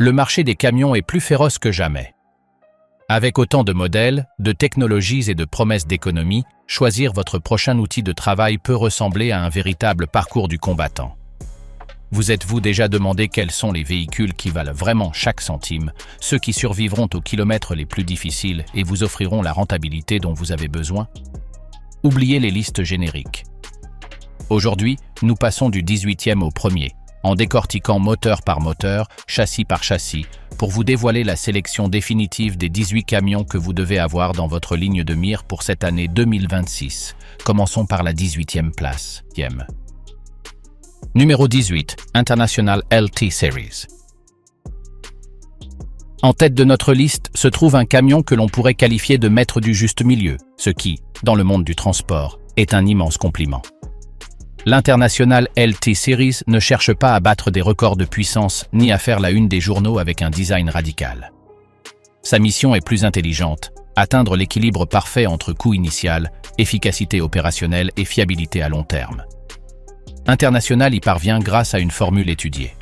le marché des camions est plus féroce que jamais. Avec autant de modèles, de technologies et de promesses d'économie, choisir votre prochain outil de travail peut ressembler à un véritable parcours du combattant. Vous êtes-vous déjà demandé quels sont les véhicules qui valent vraiment chaque centime, ceux qui survivront aux kilomètres les plus difficiles et vous offriront la rentabilité dont vous avez besoin? Oubliez les listes génériques. Aujourd'hui, nous passons du 18e au 1er, en décortiquant moteur par moteur, châssis par châssis, pour vous dévoiler la sélection définitive des 18 camions que vous devez avoir dans votre ligne de mire pour cette année 2026. Commençons par la 18e place. Numéro 18, International LT Series. En tête de notre liste se trouve un camion que l'on pourrait qualifier de maître du juste milieu, ce qui, dans le monde du transport, est un immense compliment. L'International LT Series ne cherche pas à battre des records de puissance ni à faire la une des journaux avec un design radical. Sa mission est plus intelligente, atteindre l'équilibre parfait entre coût initial, efficacité opérationnelle et fiabilité à long terme. International y parvient grâce à une formule étudiée.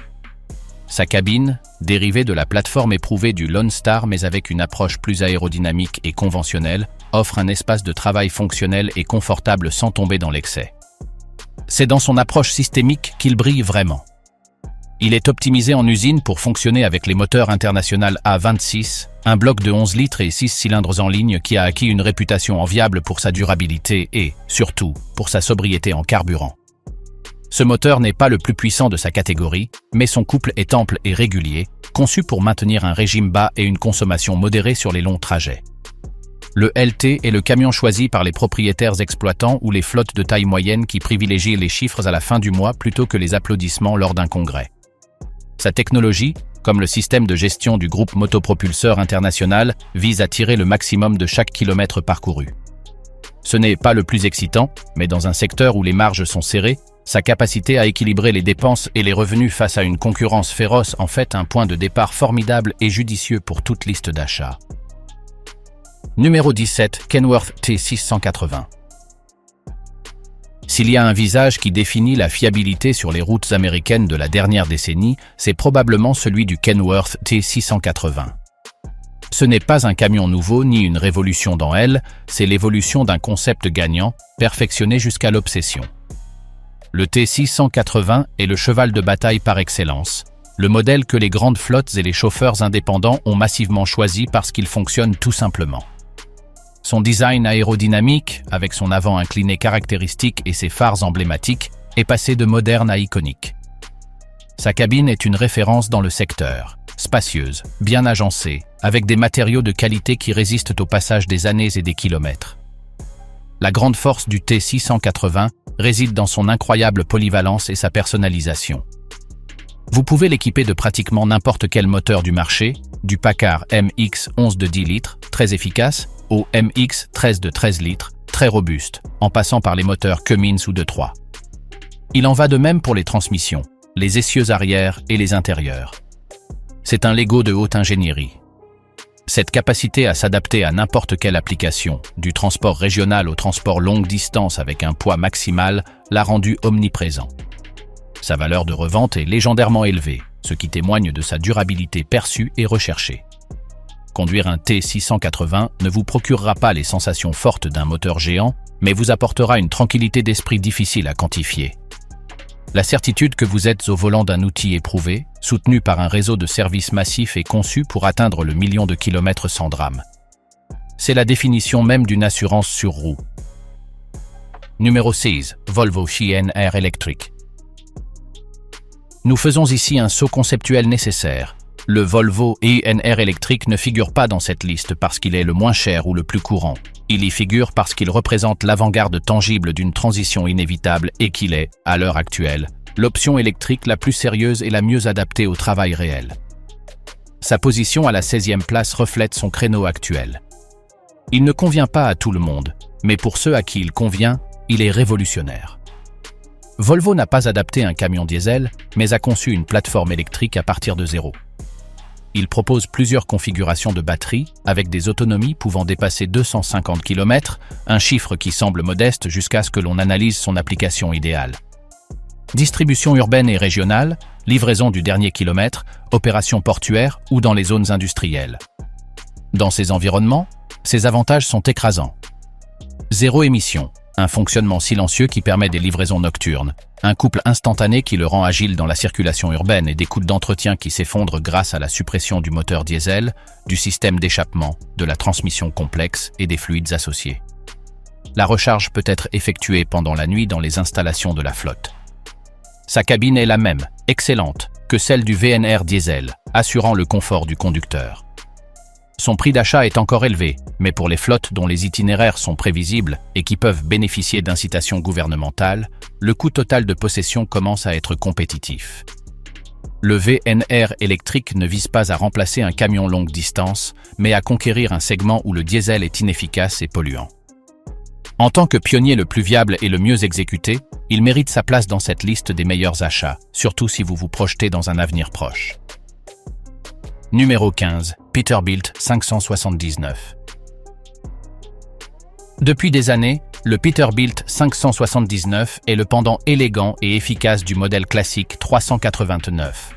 Sa cabine, dérivée de la plateforme éprouvée du Lone Star mais avec une approche plus aérodynamique et conventionnelle, offre un espace de travail fonctionnel et confortable sans tomber dans l'excès. C'est dans son approche systémique qu'il brille vraiment. Il est optimisé en usine pour fonctionner avec les moteurs International A26, un bloc de 11 litres et 6 cylindres en ligne qui a acquis une réputation enviable pour sa durabilité et, surtout, pour sa sobriété en carburant. Ce moteur n'est pas le plus puissant de sa catégorie, mais son couple est ample et régulier, conçu pour maintenir un régime bas et une consommation modérée sur les longs trajets. Le LT est le camion choisi par les propriétaires exploitants ou les flottes de taille moyenne qui privilégient les chiffres à la fin du mois plutôt que les applaudissements lors d'un congrès. Sa technologie, comme le système de gestion du groupe Motopropulseur International, vise à tirer le maximum de chaque kilomètre parcouru. Ce n'est pas le plus excitant, mais dans un secteur où les marges sont serrées, sa capacité à équilibrer les dépenses et les revenus face à une concurrence féroce en fait un point de départ formidable et judicieux pour toute liste d'achat. Numéro 17, Kenworth T680. S'il y a un visage qui définit la fiabilité sur les routes américaines de la dernière décennie, c'est probablement celui du Kenworth T680. Ce n'est pas un camion nouveau ni une révolution dans elle, c'est l'évolution d'un concept gagnant, perfectionné jusqu'à l'obsession. Le T680 est le cheval de bataille par excellence, le modèle que les grandes flottes et les chauffeurs indépendants ont massivement choisi parce qu'il fonctionne tout simplement. Son design aérodynamique, avec son avant incliné caractéristique et ses phares emblématiques, est passé de moderne à iconique. Sa cabine est une référence dans le secteur, spacieuse, bien agencée, avec des matériaux de qualité qui résistent au passage des années et des kilomètres. La grande force du T680 réside dans son incroyable polyvalence et sa personnalisation. Vous pouvez l'équiper de pratiquement n'importe quel moteur du marché, du Packard MX-11 de 10 litres, très efficace, au MX-13 de 13 litres, très robuste, en passant par les moteurs Cummins ou de 3. Il en va de même pour les transmissions, les essieux arrière et les intérieurs. C'est un Lego de haute ingénierie. Cette capacité à s'adapter à n'importe quelle application, du transport régional au transport longue distance avec un poids maximal, l'a rendu omniprésent. Sa valeur de revente est légendairement élevée, ce qui témoigne de sa durabilité perçue et recherchée. Conduire un T680 ne vous procurera pas les sensations fortes d'un moteur géant, mais vous apportera une tranquillité d'esprit difficile à quantifier. La certitude que vous êtes au volant d'un outil éprouvé, soutenu par un réseau de services massifs et conçu pour atteindre le million de kilomètres sans drame. C'est la définition même d'une assurance sur roue. Numéro 6, Volvo INR Electric. Nous faisons ici un saut conceptuel nécessaire. Le Volvo INR Electric ne figure pas dans cette liste parce qu'il est le moins cher ou le plus courant. Il y figure parce qu'il représente l'avant-garde tangible d'une transition inévitable et qu'il est, à l'heure actuelle, l'option électrique la plus sérieuse et la mieux adaptée au travail réel. Sa position à la 16e place reflète son créneau actuel. Il ne convient pas à tout le monde, mais pour ceux à qui il convient, il est révolutionnaire. Volvo n'a pas adapté un camion diesel, mais a conçu une plateforme électrique à partir de zéro. Il propose plusieurs configurations de batterie, avec des autonomies pouvant dépasser 250 km, un chiffre qui semble modeste jusqu'à ce que l'on analyse son application idéale. Distribution urbaine et régionale, livraison du dernier kilomètre, opérations portuaires ou dans les zones industrielles. Dans ces environnements, ces avantages sont écrasants. Zéro émission, un fonctionnement silencieux qui permet des livraisons nocturnes, un couple instantané qui le rend agile dans la circulation urbaine et des coûts d'entretien qui s'effondrent grâce à la suppression du moteur diesel, du système d'échappement, de la transmission complexe et des fluides associés. La recharge peut être effectuée pendant la nuit dans les installations de la flotte. Sa cabine est la même, excellente, que celle du VNR diesel, assurant le confort du conducteur. Son prix d'achat est encore élevé, mais pour les flottes dont les itinéraires sont prévisibles et qui peuvent bénéficier d'incitations gouvernementales, le coût total de possession commence à être compétitif. Le VNR électrique ne vise pas à remplacer un camion longue distance, mais à conquérir un segment où le diesel est inefficace et polluant. En tant que pionnier le plus viable et le mieux exécuté, il mérite sa place dans cette liste des meilleurs achats, surtout si vous vous projetez dans un avenir proche. Numéro 15, Peterbilt 579. Depuis des années, le Peterbilt 579 est le pendant élégant et efficace du modèle classique 389.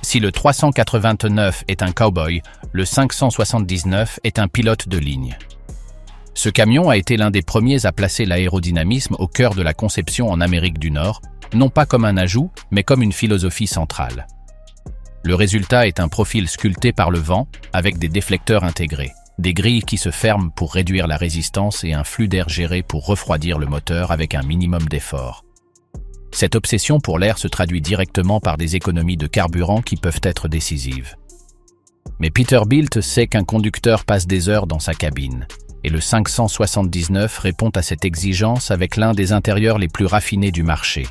Si le 389 est un cow-boy, le 579 est un pilote de ligne. Ce camion a été l'un des premiers à placer l'aérodynamisme au cœur de la conception en Amérique du Nord, non pas comme un ajout, mais comme une philosophie centrale. Le résultat est un profil sculpté par le vent, avec des déflecteurs intégrés, des grilles qui se ferment pour réduire la résistance et un flux d'air géré pour refroidir le moteur avec un minimum d'effort. Cette obsession pour l'air se traduit directement par des économies de carburant qui peuvent être décisives. Mais Peterbilt sait qu'un conducteur passe des heures dans sa cabine, et le 579 répond à cette exigence avec l'un des intérieurs les plus raffinés du marché.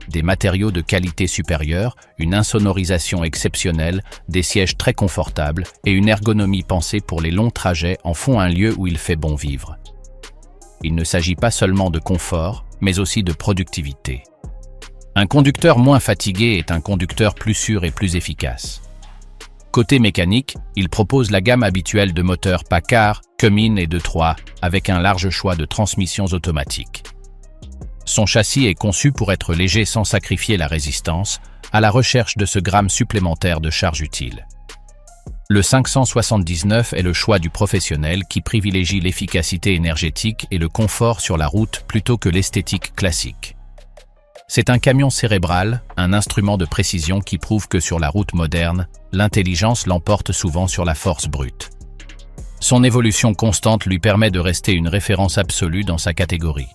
Des matériaux de qualité supérieure, une insonorisation exceptionnelle, des sièges très confortables et une ergonomie pensée pour les longs trajets en font un lieu où il fait bon vivre. Il ne s'agit pas seulement de confort, mais aussi de productivité. Un conducteur moins fatigué est un conducteur plus sûr et plus efficace. Côté mécanique, il propose la gamme habituelle de moteurs Packard, Cummins et 2.3, avec un large choix de transmissions automatiques. Son châssis est conçu pour être léger sans sacrifier la résistance, à la recherche de ce gramme supplémentaire de charge utile. Le 579 est le choix du professionnel qui privilégie l'efficacité énergétique et le confort sur la route plutôt que l'esthétique classique. C'est un camion cérébral, un instrument de précision qui prouve que sur la route moderne, l'intelligence l'emporte souvent sur la force brute. Son évolution constante lui permet de rester une référence absolue dans sa catégorie.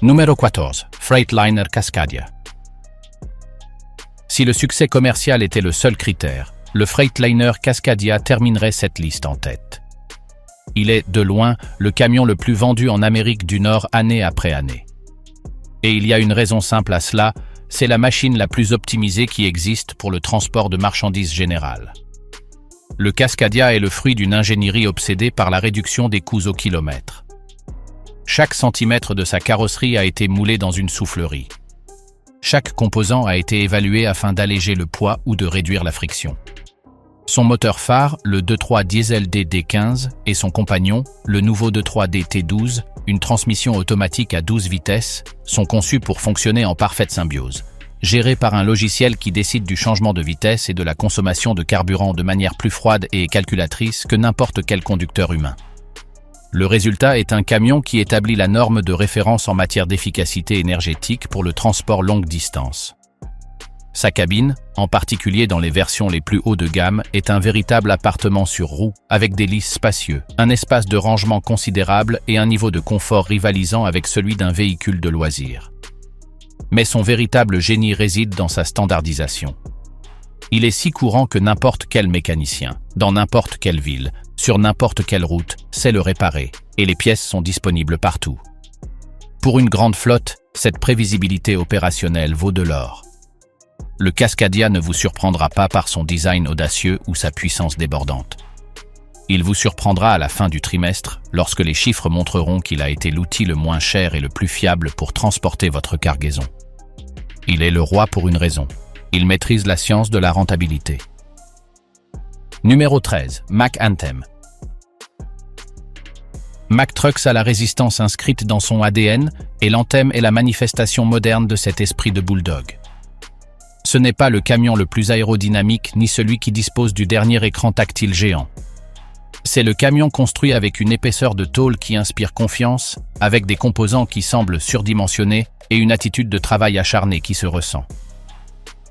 Numéro 14, Freightliner Cascadia. Si le succès commercial était le seul critère, le Freightliner Cascadia terminerait cette liste en tête. Il est, de loin, le camion le plus vendu en Amérique du Nord année après année. Et il y a une raison simple à cela, c'est la machine la plus optimisée qui existe pour le transport de marchandises générales. Le Cascadia est le fruit d'une ingénierie obsédée par la réduction des coûts au kilomètre. Chaque centimètre de sa carrosserie a été moulé dans une soufflerie. Chaque composant a été évalué afin d'alléger le poids ou de réduire la friction. Son moteur phare, le 2.3 Diesel DD15, et son compagnon, le nouveau 2.3 DT12, une transmission automatique à 12 vitesses, sont conçus pour fonctionner en parfaite symbiose, gérés par un logiciel qui décide du changement de vitesse et de la consommation de carburant de manière plus froide et calculatrice que n'importe quel conducteur humain. Le résultat est un camion qui établit la norme de référence en matière d'efficacité énergétique pour le transport longue distance. Sa cabine, en particulier dans les versions les plus haut de gamme, est un véritable appartement sur roues, avec des lits spacieux, un espace de rangement considérable et un niveau de confort rivalisant avec celui d'un véhicule de loisirs. Mais son véritable génie réside dans sa standardisation. Il est si courant que n'importe quel mécanicien, dans n'importe quelle ville, sur n'importe quelle route, sait le réparer, et les pièces sont disponibles partout. Pour une grande flotte, cette prévisibilité opérationnelle vaut de l'or. Le Cascadia ne vous surprendra pas par son design audacieux ou sa puissance débordante. Il vous surprendra à la fin du trimestre, lorsque les chiffres montreront qu'il a été l'outil le moins cher et le plus fiable pour transporter votre cargaison. Il est le roi pour une raison. Il maîtrise la science de la rentabilité. Numéro 13, Mack Anthem. Mack Trucks a la résistance inscrite dans son ADN et l'Anthem est la manifestation moderne de cet esprit de bulldog. Ce n'est pas le camion le plus aérodynamique ni celui qui dispose du dernier écran tactile géant. C'est le camion construit avec une épaisseur de tôle qui inspire confiance, avec des composants qui semblent surdimensionnés et une attitude de travail acharné qui se ressent.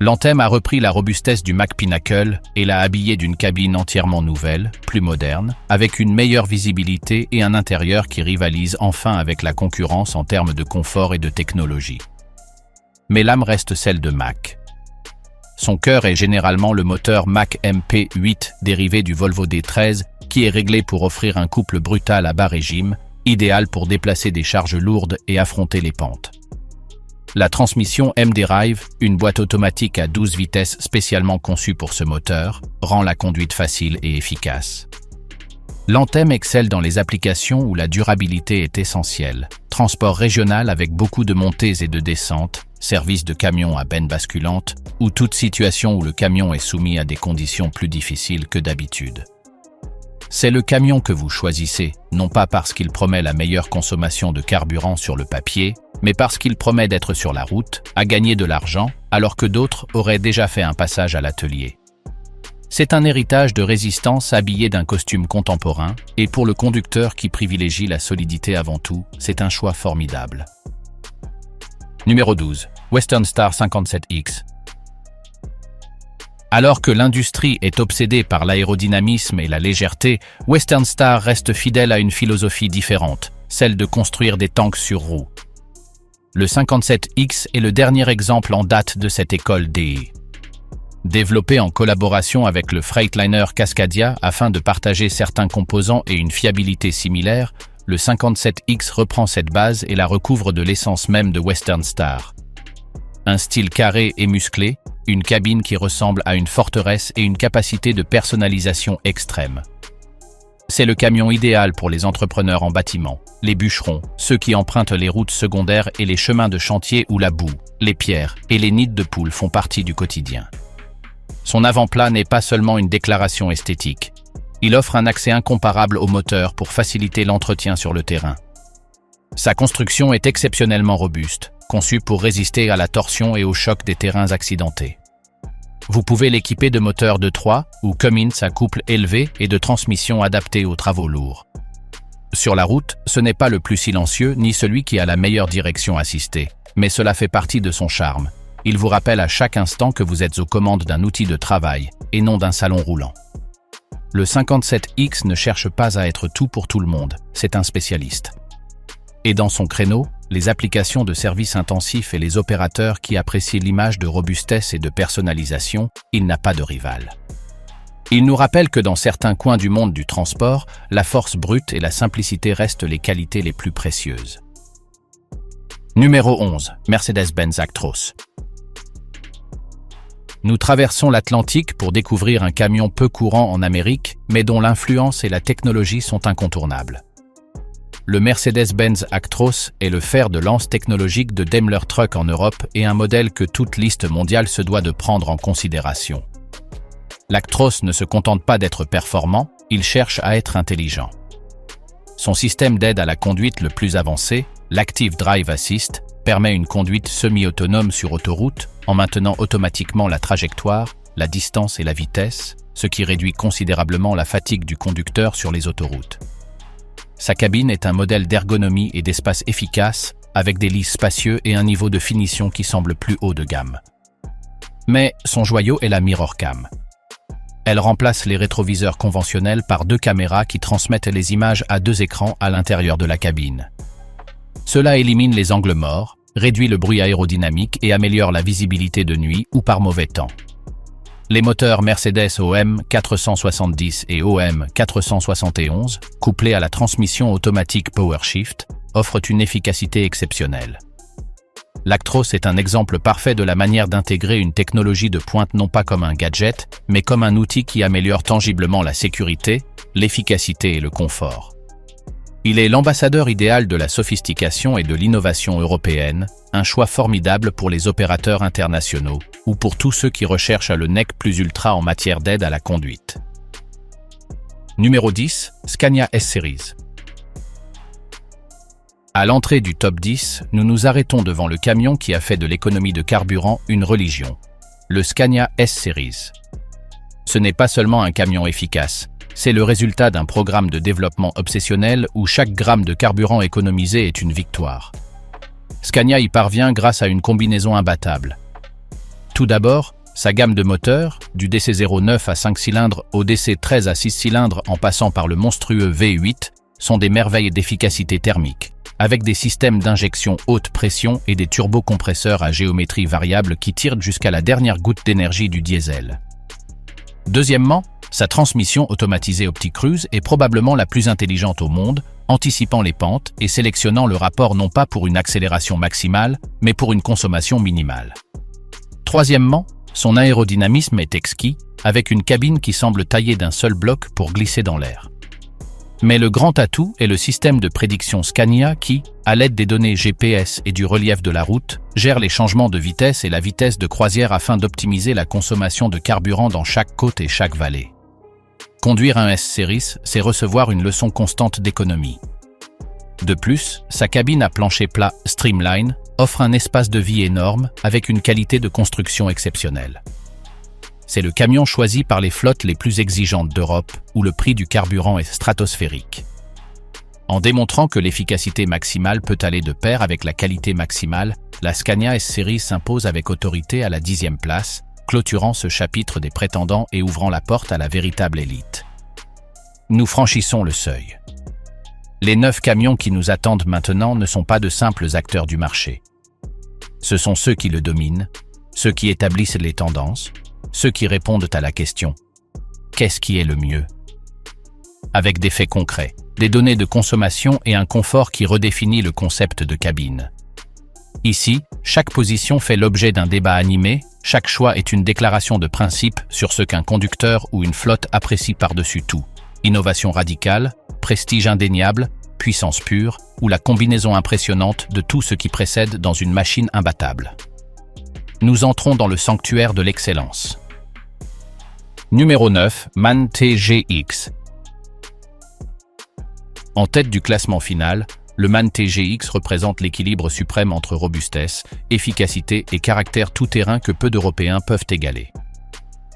L'Anthem a repris la robustesse du Mack Pinnacle et l'a habillé d'une cabine entièrement nouvelle, plus moderne, avec une meilleure visibilité et un intérieur qui rivalise enfin avec la concurrence en termes de confort et de technologie. Mais l'âme reste celle de Mack. Son cœur est généralement le moteur Mack MP8 dérivé du Volvo D13 qui est réglé pour offrir un couple brutal à bas régime, idéal pour déplacer des charges lourdes et affronter les pentes. La transmission M-Drive, une boîte automatique à 12 vitesses spécialement conçue pour ce moteur, rend la conduite facile et efficace. L'Anthem excelle dans les applications où la durabilité est essentielle. Transport régional avec beaucoup de montées et de descentes, service de camion à benne basculante, ou toute situation où le camion est soumis à des conditions plus difficiles que d'habitude. C'est le camion que vous choisissez, non pas parce qu'il promet la meilleure consommation de carburant sur le papier, mais parce qu'il promet d'être sur la route, à gagner de l'argent, alors que d'autres auraient déjà fait un passage à l'atelier. C'est un héritage de résistance habillé d'un costume contemporain, et pour le conducteur qui privilégie la solidité avant tout, c'est un choix formidable. Numéro 12. Western Star 57X. Alors que l'industrie est obsédée par l'aérodynamisme et la légèreté, Western Star reste fidèle à une philosophie différente, celle de construire des tanks sur roues. Le 57X est le dernier exemple en date de cette école DE. Développé en collaboration avec le Freightliner Cascadia afin de partager certains composants et une fiabilité similaire, le 57X reprend cette base et la recouvre de l'essence même de Western Star. Un style carré et musclé, une cabine qui ressemble à une forteresse et une capacité de personnalisation extrême. C'est le camion idéal pour les entrepreneurs en bâtiment, les bûcherons, ceux qui empruntent les routes secondaires et les chemins de chantier où la boue, les pierres et les nids de poules font partie du quotidien. Son avant-plat n'est pas seulement une déclaration esthétique. Il offre un accès incomparable au moteur pour faciliter l'entretien sur le terrain. Sa construction est exceptionnellement robuste, conçue pour résister à la torsion et au choc des terrains accidentés. Vous pouvez l'équiper de moteurs de 3 ou Cummins à couple élevé et de transmission adaptée aux travaux lourds. Sur la route, ce n'est pas le plus silencieux ni celui qui a la meilleure direction assistée, mais cela fait partie de son charme. Il vous rappelle à chaque instant que vous êtes aux commandes d'un outil de travail et non d'un salon roulant. Le 57X ne cherche pas à être tout pour tout le monde, c'est un spécialiste. Et dans son créneau, les applications de services intensifs et les opérateurs qui apprécient l'image de robustesse et de personnalisation, il n'a pas de rival. Il nous rappelle que dans certains coins du monde du transport, la force brute et la simplicité restent les qualités les plus précieuses. Numéro 11. Mercedes-Benz Actros. Nous traversons l'Atlantique pour découvrir un camion peu courant en Amérique, mais dont l'influence et la technologie sont incontournables. Le Mercedes-Benz Actros est le fer de lance technologique de Daimler Truck en Europe et un modèle que toute liste mondiale se doit de prendre en considération. L'Actros ne se contente pas d'être performant, il cherche à être intelligent. Son système d'aide à la conduite le plus avancé, l'Active Drive Assist, permet une conduite semi-autonome sur autoroute en maintenant automatiquement la trajectoire, la distance et la vitesse, ce qui réduit considérablement la fatigue du conducteur sur les autoroutes. Sa cabine est un modèle d'ergonomie et d'espace efficace, avec des lits spacieux et un niveau de finition qui semble plus haut de gamme. Mais son joyau est la Mirror Cam. Elle remplace les rétroviseurs conventionnels par 2 caméras qui transmettent les images à 2 écrans à l'intérieur de la cabine. Cela élimine les angles morts, réduit le bruit aérodynamique et améliore la visibilité de nuit ou par mauvais temps. Les moteurs Mercedes OM 470 et OM 471, couplés à la transmission automatique PowerShift, offrent une efficacité exceptionnelle. L'Actros est un exemple parfait de la manière d'intégrer une technologie de pointe non pas comme un gadget, mais comme un outil qui améliore tangiblement la sécurité, l'efficacité et le confort. Il est l'ambassadeur idéal de la sophistication et de l'innovation européenne, un choix formidable pour les opérateurs internationaux ou pour tous ceux qui recherchent le nec plus ultra en matière d'aide à la conduite. Numéro 10. Scania S-Series. À l'entrée du top 10, nous nous arrêtons devant le camion qui a fait de l'économie de carburant une religion. le Scania S-Series. Ce n'est pas seulement un camion efficace, c'est le résultat d'un programme de développement obsessionnel où chaque gramme de carburant économisé est une victoire. Scania y parvient grâce à une combinaison imbattable. Tout d'abord, sa gamme de moteurs, du DC09 à 5 cylindres au DC13 à 6 cylindres en passant par le monstrueux V8, sont des merveilles d'efficacité thermique, avec des systèmes d'injection haute pression et des turbocompresseurs à géométrie variable qui tirent jusqu'à la dernière goutte d'énergie du diesel. Deuxièmement, sa transmission automatisée OptiCruise est probablement la plus intelligente au monde, anticipant les pentes et sélectionnant le rapport non pas pour une accélération maximale, mais pour une consommation minimale. Troisièmement, son aérodynamisme est exquis, avec une cabine qui semble taillée d'un seul bloc pour glisser dans l'air. Mais le grand atout est le système de prédiction Scania qui, à l'aide des données GPS et du relief de la route, gère les changements de vitesse et la vitesse de croisière afin d'optimiser la consommation de carburant dans chaque côte et chaque vallée. Conduire un S-Series, c'est recevoir une leçon constante d'économie. De plus, sa cabine à plancher plat Streamline offre un espace de vie énorme avec une qualité de construction exceptionnelle. C'est le camion choisi par les flottes les plus exigeantes d'Europe, où le prix du carburant est stratosphérique. En démontrant que l'efficacité maximale peut aller de pair avec la qualité maximale, la Scania S-Series s'impose avec autorité à la 10e place, clôturant ce chapitre des prétendants et ouvrant la porte à la véritable élite. Nous franchissons le seuil. Les 9 camions qui nous attendent maintenant ne sont pas de simples acteurs du marché. Ce sont ceux qui le dominent, ceux qui établissent les tendances, ceux qui répondent à la question « Qu'est-ce qui est le mieux ?» avec des faits concrets, des données de consommation et un confort qui redéfinit le concept de cabine. Ici, chaque position fait l'objet d'un débat animé, chaque choix est une déclaration de principe sur ce qu'un conducteur ou une flotte apprécie par-dessus tout. Innovation radicale, prestige indéniable, puissance pure ou la combinaison impressionnante de tout ce qui précède dans une machine imbattable. Nous entrons dans le sanctuaire de l'excellence. Numéro 9, MAN TGX. En tête du classement final, le MAN TGX représente l'équilibre suprême entre robustesse, efficacité et caractère tout-terrain que peu d'Européens peuvent égaler.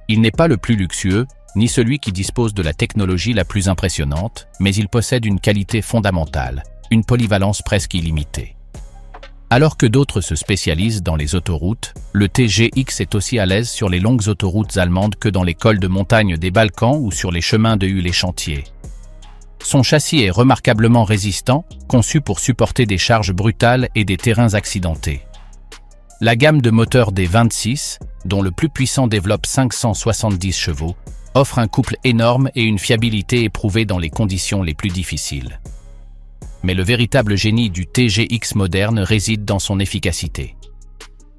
Il n'est pas le plus luxueux, ni celui qui dispose de la technologie la plus impressionnante, mais il possède une qualité fondamentale, une polyvalence presque illimitée. Alors que d'autres se spécialisent dans les autoroutes, le TGX est aussi à l'aise sur les longues autoroutes allemandes que dans les cols de montagne des Balkans ou sur les chemins de huile et chantiers. Son châssis est remarquablement résistant, conçu pour supporter des charges brutales et des terrains accidentés. La gamme de moteurs des 26, dont le plus puissant développe 570 chevaux, offre un couple énorme et une fiabilité éprouvée dans les conditions les plus difficiles. Mais le véritable génie du TGX moderne réside dans son efficacité.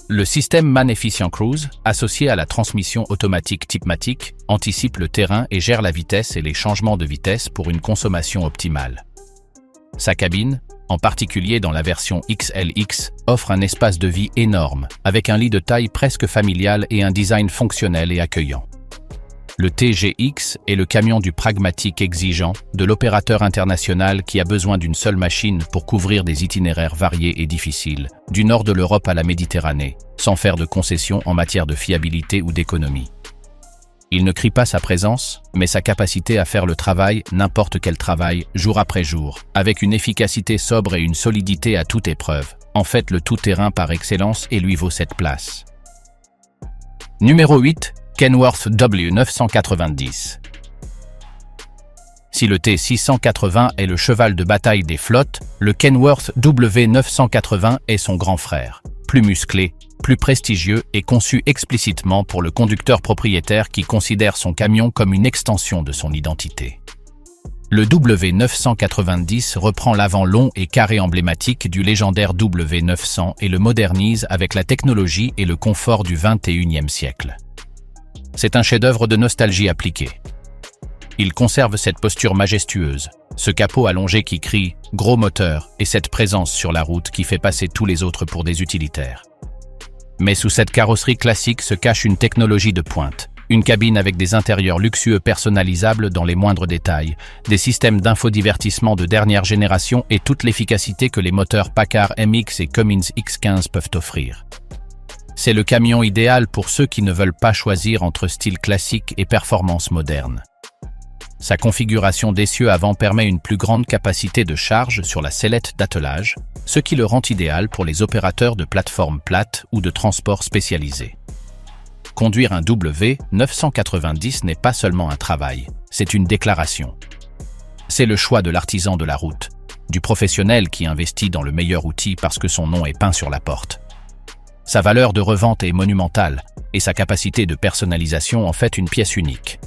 Le système MAN Efficient Cruise, associé à la transmission automatique Tipmatic, anticipe le terrain et gère la vitesse et les changements de vitesse pour une consommation optimale. Sa cabine, en particulier dans la version XLX, offre un espace de vie énorme, avec un lit de taille presque familiale et un design fonctionnel et accueillant. Le TGX est le camion du pragmatique exigeant, de l'opérateur international qui a besoin d'une seule machine pour couvrir des itinéraires variés et difficiles, du nord de l'Europe à la Méditerranée, sans faire de concessions en matière de fiabilité ou d'économie. Il ne crie pas sa présence, mais sa capacité à faire le travail, n'importe quel travail, jour après jour, avec une efficacité sobre et une solidité à toute épreuve. En fait, le tout-terrain par excellence et lui vaut cette place. Numéro 8. Kenworth W990. Si le T680 est le cheval de bataille des flottes, le Kenworth W980 est son grand frère, plus musclé, plus prestigieux et conçu explicitement pour le conducteur propriétaire qui considère son camion comme une extension de son identité. Le W990 reprend l'avant long et carré emblématique du légendaire W900 et le modernise avec la technologie et le confort du XXIe siècle. C'est un chef-d'œuvre de nostalgie appliquée. Il conserve cette posture majestueuse, ce capot allongé qui crie « gros moteur » et cette présence sur la route qui fait passer tous les autres pour des utilitaires. Mais sous cette carrosserie classique se cache une technologie de pointe, une cabine avec des intérieurs luxueux personnalisables dans les moindres détails, des systèmes d'infodivertissement de dernière génération et toute l'efficacité que les moteurs Packard MX et Cummins X15 peuvent offrir. C'est le camion idéal pour ceux qui ne veulent pas choisir entre style classique et performance moderne. Sa configuration d'essieu avant permet une plus grande capacité de charge sur la sellette d'attelage, ce qui le rend idéal pour les opérateurs de plateformes plates ou de transport spécialisés. Conduire un W990 n'est pas seulement un travail, c'est une déclaration. C'est le choix de l'artisan de la route, du professionnel qui investit dans le meilleur outil parce que son nom est peint sur la porte. Sa valeur de revente est monumentale et sa capacité de personnalisation en fait une pièce unique.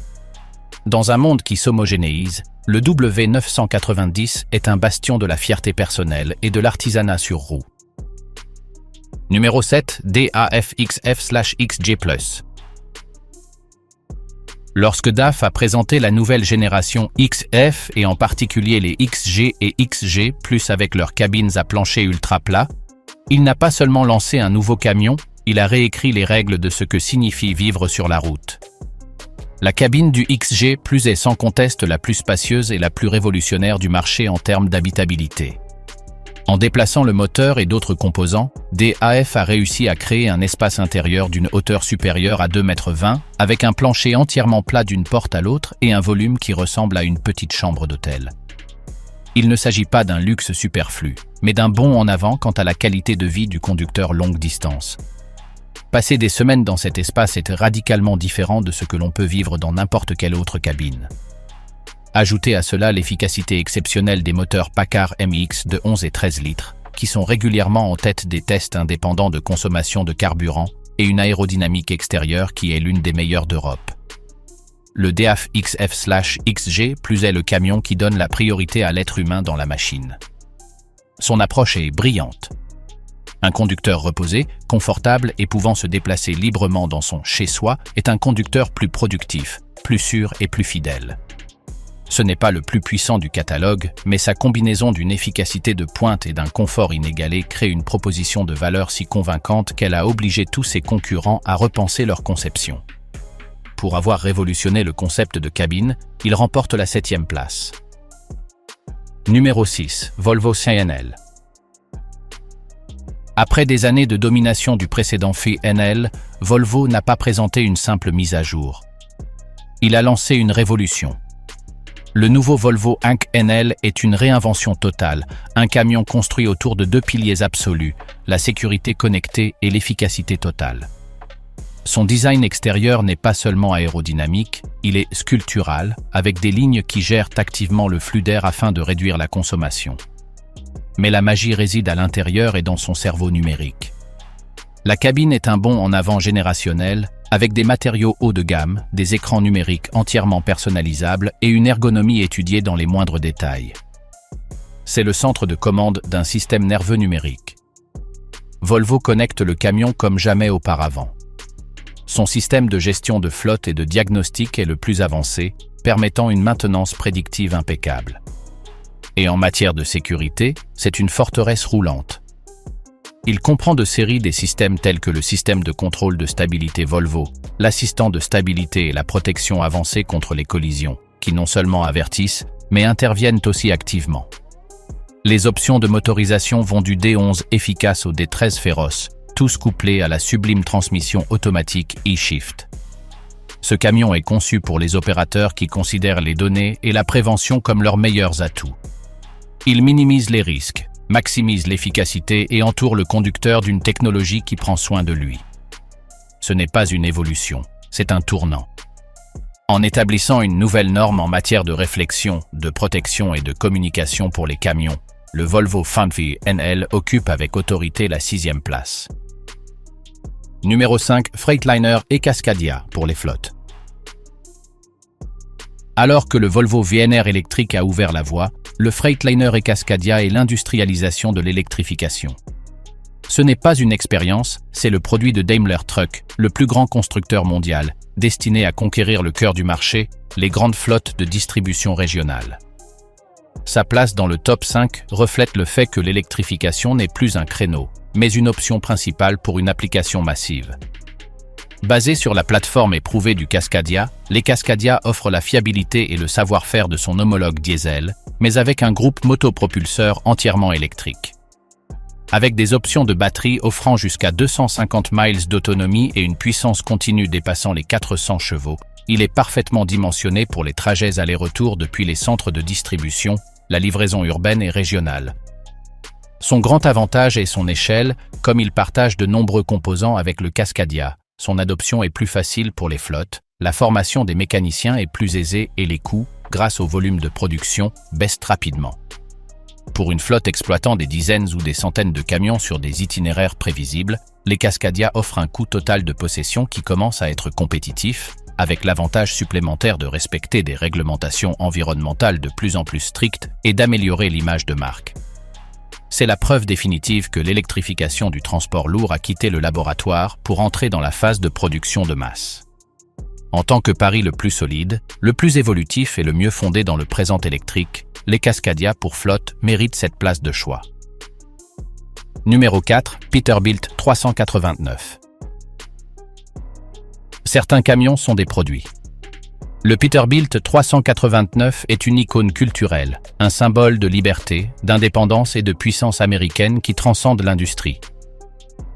Dans un monde qui s'homogénéise, le W990 est un bastion de la fierté personnelle et de l'artisanat sur roue. Numéro 7, DAF XF/XG+. Lorsque DAF a présenté la nouvelle génération XF et en particulier les XG et XG+, avec leurs cabines à plancher ultra plat, il n'a pas seulement lancé un nouveau camion, il a réécrit les règles de ce que signifie vivre sur la route. La cabine du XG+ est sans conteste la plus spacieuse et la plus révolutionnaire du marché en termes d'habitabilité. En déplaçant le moteur et d'autres composants, DAF a réussi à créer un espace intérieur d'une hauteur supérieure à 2,20 m, avec un plancher entièrement plat d'une porte à l'autre et un volume qui ressemble à une petite chambre d'hôtel. Il ne s'agit pas d'un luxe superflu, mais d'un bond en avant quant à la qualité de vie du conducteur longue distance. Passer des semaines dans cet espace est radicalement différent de ce que l'on peut vivre dans n'importe quelle autre cabine. Ajoutez à cela l'efficacité exceptionnelle des moteurs Packard MX de 11 et 13 litres, qui sont régulièrement en tête des tests indépendants de consommation de carburant, et une aérodynamique extérieure qui est l'une des meilleures d'Europe. Le DAF XF/XG+ est le camion qui donne la priorité à l'être humain dans la machine. Son approche est brillante. Un conducteur reposé, confortable et pouvant se déplacer librement dans son chez-soi est un conducteur plus productif, plus sûr et plus fidèle. Ce n'est pas le plus puissant du catalogue, mais sa combinaison d'une efficacité de pointe et d'un confort inégalé crée une proposition de valeur si convaincante qu'elle a obligé tous ses concurrents à repenser leur conception. Pour avoir révolutionné le concept de cabine, il remporte la 7e place. Numéro 6, Volvo CNL. Après des années de domination du précédent FNL, Volvo n'a pas présenté une simple mise à jour. Il a lancé une révolution. Le nouveau Volvo NL est une réinvention totale, un camion construit autour de deux piliers absolus, la sécurité connectée et l'efficacité totale. Son design extérieur n'est pas seulement aérodynamique, il est sculptural, avec des lignes qui gèrent activement le flux d'air afin de réduire la consommation. Mais la magie réside à l'intérieur et dans son cerveau numérique. La cabine est un bond en avant générationnel, avec des matériaux haut de gamme, des écrans numériques entièrement personnalisables et une ergonomie étudiée dans les moindres détails. C'est le centre de commande d'un système nerveux numérique. Volvo connecte le camion comme jamais auparavant. Son système de gestion de flotte et de diagnostic est le plus avancé, permettant une maintenance prédictive impeccable. Et en matière de sécurité, c'est une forteresse roulante. Il comprend de série des systèmes tels que le système de contrôle de stabilité Volvo, l'assistant de stabilité et la protection avancée contre les collisions, qui non seulement avertissent, mais interviennent aussi activement. Les options de motorisation vont du D11 efficace au D13 féroce, tous couplés à la sublime transmission automatique e-Shift. Ce camion est conçu pour les opérateurs qui considèrent les données et la prévention comme leurs meilleurs atouts. Il minimise les risques, maximise l'efficacité et entoure le conducteur d'une technologie qui prend soin de lui. Ce n'est pas une évolution, c'est un tournant. En établissant une nouvelle norme en matière de réflexion, de protection et de communication pour les camions, le Volvo NL occupe avec autorité la 6e place. Numéro 5, Freightliner et Cascadia pour les flottes. Alors que le Volvo VNR électrique a ouvert la voie, le Freightliner et Cascadia est l'industrialisation de l'électrification. Ce n'est pas une expérience, c'est le produit de Daimler Truck, le plus grand constructeur mondial, destiné à conquérir le cœur du marché, les grandes flottes de distribution régionale. Sa place dans le top 5 reflète le fait que l'électrification n'est plus un créneau, mais une option principale pour une application massive. Basé sur la plateforme éprouvée du Cascadia, les Cascadia offrent la fiabilité et le savoir-faire de son homologue diesel, mais avec un groupe motopropulseur entièrement électrique. Avec des options de batterie offrant jusqu'à 250 miles d'autonomie et une puissance continue dépassant les 400 chevaux, il est parfaitement dimensionné pour les trajets aller-retour depuis les centres de distribution, la livraison urbaine et régionale. Son grand avantage est son échelle, comme il partage de nombreux composants avec le Cascadia. Son adoption est plus facile pour les flottes, la formation des mécaniciens est plus aisée et les coûts, grâce au volume de production, baissent rapidement. Pour une flotte exploitant des dizaines ou des centaines de camions sur des itinéraires prévisibles, les Cascadia offrent un coût total de possession qui commence à être compétitif, avec l'avantage supplémentaire de respecter des réglementations environnementales de plus en plus strictes et d'améliorer l'image de marque. C'est la preuve définitive que l'électrification du transport lourd a quitté le laboratoire pour entrer dans la phase de production de masse. En tant que pari le plus solide, le plus évolutif et le mieux fondé dans le présent électrique, les Cascadia pour flotte méritent cette place de choix. Numéro 4, Peterbilt 389. Certains camions sont des produits. Le Peterbilt 389 est une icône culturelle, un symbole de liberté, d'indépendance et de puissance américaine qui transcende l'industrie.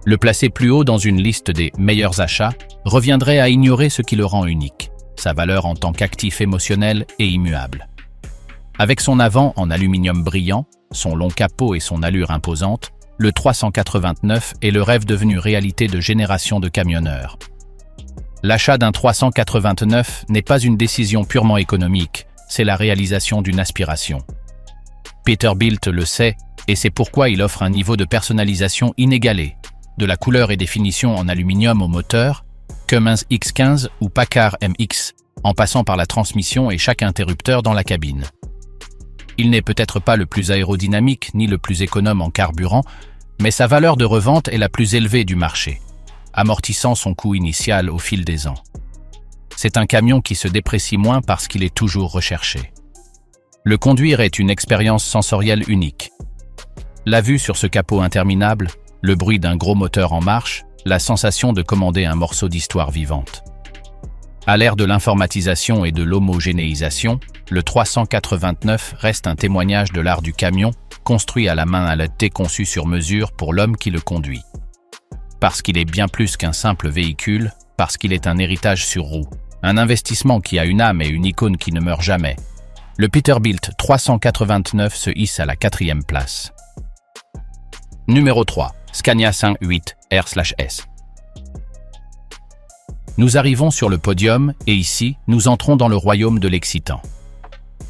Le placer plus haut dans une liste des meilleurs achats reviendrait à ignorer ce qui le rend unique, sa valeur en tant qu'actif émotionnel et immuable. Avec son avant en aluminium brillant, son long capot et son allure imposante, le 389 est le rêve devenu réalité de générations de camionneurs. L'achat d'un 389 n'est pas une décision purement économique, c'est la réalisation d'une aspiration. Peterbilt le sait, et c'est pourquoi il offre un niveau de personnalisation inégalé, de la couleur et définition en aluminium au moteur, Cummins X15 ou Packard MX, en passant par la transmission et chaque interrupteur dans la cabine. Il n'est peut-être pas le plus aérodynamique ni le plus économe en carburant, mais sa valeur de revente est la plus élevée du marché, amortissant son coût initial au fil des ans. C'est un camion qui se déprécie moins parce qu'il est toujours recherché. Le conduire est une expérience sensorielle unique. La vue sur ce capot interminable, le bruit d'un gros moteur en marche, la sensation de commander un morceau d'histoire vivante. À l'ère de l'informatisation et de l'homogénéisation, le 389 reste un témoignage de l'art du camion, construit à la main à la T conçu sur mesure pour l'homme qui le conduit. Parce qu'il est bien plus qu'un simple véhicule, parce qu'il est un héritage sur roue, un investissement qui a une âme et une icône qui ne meurt jamais. Le Peterbilt 389 se hisse à la 4e place. Numéro 3, Scania 58 R/S. Nous arrivons sur le podium et ici, nous entrons dans le royaume de l'excitant.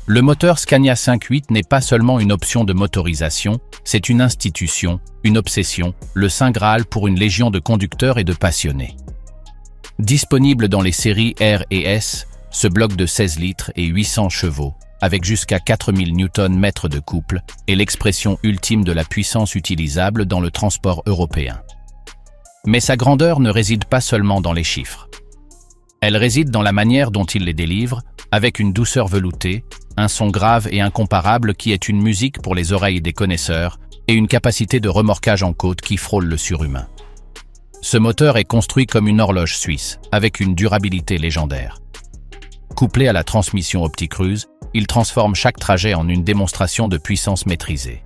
Le moteur Scania 58 n'est pas seulement une option de motorisation, c'est une institution, une obsession, le saint Graal pour une légion de conducteurs et de passionnés. Disponible dans les séries R et S, ce bloc de 16 litres et 800 chevaux, avec jusqu'à 4000 Nm de couple, est l'expression ultime de la puissance utilisable dans le transport européen. Mais sa grandeur ne réside pas seulement dans les chiffres. Elle réside dans la manière dont il les délivre, avec une douceur veloutée, un son grave et incomparable qui est une musique pour les oreilles des connaisseurs, et une capacité de remorquage en côte qui frôle le surhumain. Ce moteur est construit comme une horloge suisse, avec une durabilité légendaire. Couplé à la transmission OptiCruise, il transforme chaque trajet en une démonstration de puissance maîtrisée.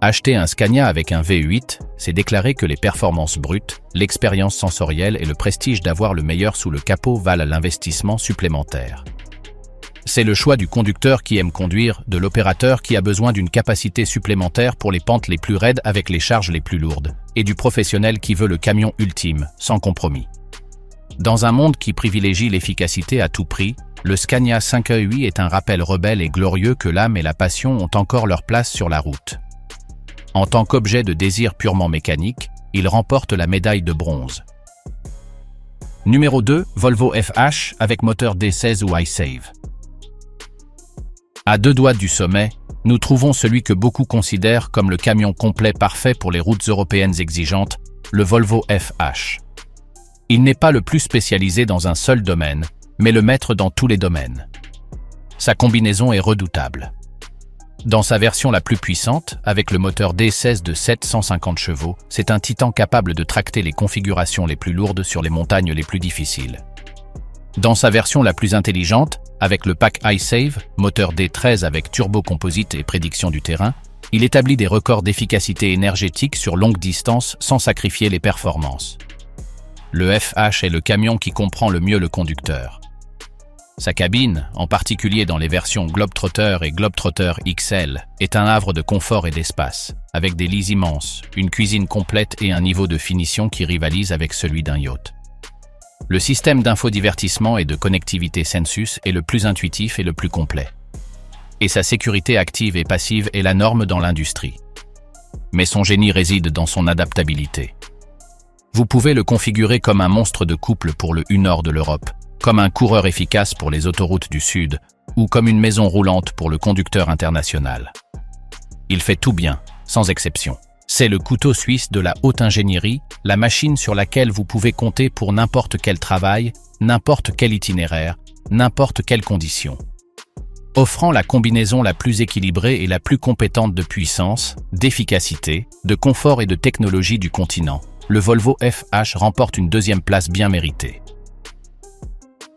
Acheter un Scania avec un V8, c'est déclarer que les performances brutes, l'expérience sensorielle et le prestige d'avoir le meilleur sous le capot valent l'investissement supplémentaire. C'est le choix du conducteur qui aime conduire, de l'opérateur qui a besoin d'une capacité supplémentaire pour les pentes les plus raides avec les charges les plus lourdes, et du professionnel qui veut le camion ultime, sans compromis. Dans un monde qui privilégie l'efficacité à tout prix, le Scania 58 est un rappel rebelle et glorieux que l'âme et la passion ont encore leur place sur la route. En tant qu'objet de désir purement mécanique, il remporte la médaille de bronze. Numéro 2, Volvo FH avec moteur D16 ou iSave. À 2 doigts du sommet, nous trouvons celui que beaucoup considèrent comme le camion complet parfait pour les routes européennes exigeantes, le Volvo FH. Il n'est pas le plus spécialisé dans un seul domaine, mais le maître dans tous les domaines. Sa combinaison est redoutable. Dans sa version la plus puissante, avec le moteur D16 de 750 chevaux, c'est un titan capable de tracter les configurations les plus lourdes sur les montagnes les plus difficiles. Dans sa version la plus intelligente, avec le pack iSave, moteur D13 avec turbo composite et prédiction du terrain, Il établit des records d'efficacité énergétique sur longue distance sans sacrifier les performances. Le FH est le camion qui comprend le mieux le conducteur. Sa cabine, en particulier dans les versions Globetrotter et Globetrotter XL, est un havre de confort et d'espace, avec des lits immenses, une cuisine complète et un niveau de finition qui rivalise avec celui d'un yacht. Le système d'infodivertissement et de connectivité Sensus est le plus intuitif et le plus complet. Et sa sécurité active et passive est la norme dans l'industrie. Mais son génie réside dans son adaptabilité. Vous pouvez le configurer comme un monstre de couple pour le U-Nord de l'Europe, comme un coureur efficace pour les autoroutes du Sud, ou comme une maison roulante pour le conducteur international. Il fait tout bien, sans exception. C'est le couteau suisse de la haute ingénierie, la machine sur laquelle vous pouvez compter pour n'importe quel travail, n'importe quel itinéraire, n'importe quelle condition. Offrant la combinaison la plus équilibrée et la plus compétente de puissance, d'efficacité, de confort et de technologie du continent, le Volvo FH remporte une deuxième place bien méritée.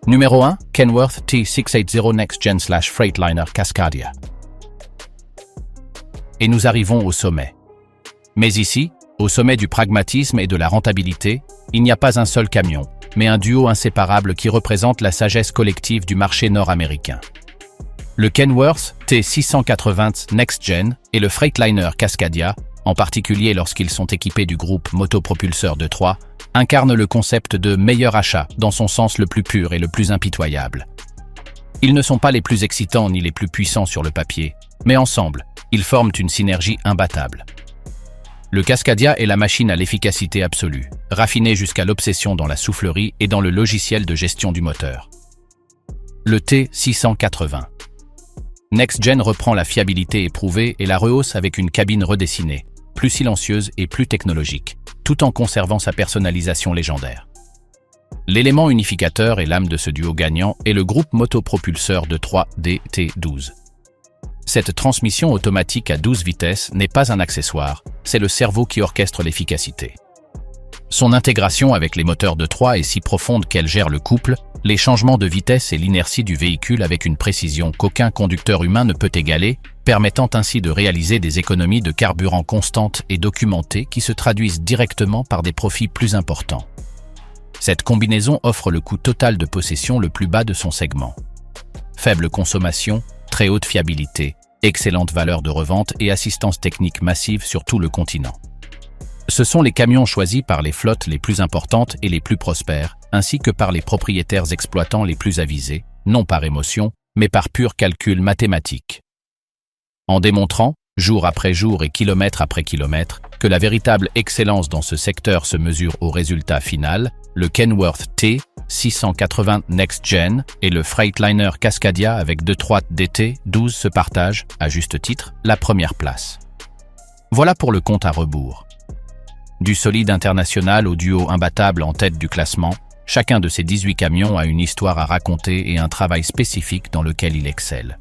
Numéro 1, Kenworth T680 Next Gen / Freightliner Cascadia. Et nous arrivons au sommet. Mais ici, au sommet du pragmatisme et de la rentabilité, il n'y a pas un seul camion, mais un duo inséparable qui représente la sagesse collective du marché nord-américain. Le Kenworth T680 Next Gen et le Freightliner Cascadia, en particulier lorsqu'ils sont équipés du groupe motopropulseur de 3, incarnent le concept de meilleur achat dans son sens le plus pur et le plus impitoyable. Ils ne sont pas les plus excitants ni les plus puissants sur le papier, mais ensemble, ils forment une synergie imbattable. Le Cascadia est la machine à l'efficacité absolue, raffinée jusqu'à l'obsession dans la soufflerie et dans le logiciel de gestion du moteur. Le T680 Next Gen reprend la fiabilité éprouvée et la rehausse avec une cabine redessinée, plus silencieuse et plus technologique, tout en conservant sa personnalisation légendaire. L'élément unificateur et l'âme de ce duo gagnant est le groupe motopropulseur de 3 DT12. Cette transmission automatique à 12 vitesses n'est pas un accessoire, c'est le cerveau qui orchestre l'efficacité. Son intégration avec les moteurs de 3 est si profonde qu'elle gère le couple, les changements de vitesse et l'inertie du véhicule avec une précision qu'aucun conducteur humain ne peut égaler, permettant ainsi de réaliser des économies de carburant constantes et documentées qui se traduisent directement par des profits plus importants. Cette combinaison offre le coût total de possession le plus bas de son segment. Faible consommation, très haute fiabilité, excellente valeur de revente et assistance technique massive sur tout le continent. Ce sont les camions choisis par les flottes les plus importantes et les plus prospères, ainsi que par les propriétaires exploitants les plus avisés, non par émotion, mais par pur calcul mathématique. En démontrant, jour après jour et kilomètre après kilomètre, que la véritable excellence dans ce secteur se mesure au résultat final, le Kenworth T680 Next Gen et le Freightliner Cascadia avec 2.3 DT12 se partagent, à juste titre, la première place. Voilà pour le compte à rebours. Du solide international au duo imbattable en tête du classement, chacun de ces 18 camions a une histoire à raconter et un travail spécifique dans lequel il excelle.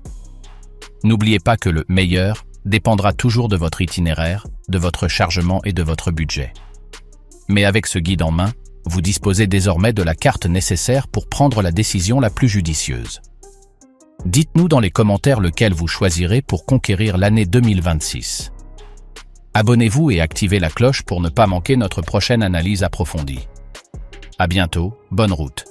N'oubliez pas que le meilleur dépendra toujours de votre itinéraire, de votre chargement et de votre budget. Mais avec ce guide en main, vous disposez désormais de la carte nécessaire pour prendre la décision la plus judicieuse. Dites-nous dans les commentaires lequel vous choisirez pour conquérir l'année 2026. Abonnez-vous et activez la cloche pour ne pas manquer notre prochaine analyse approfondie. À bientôt, bonne route.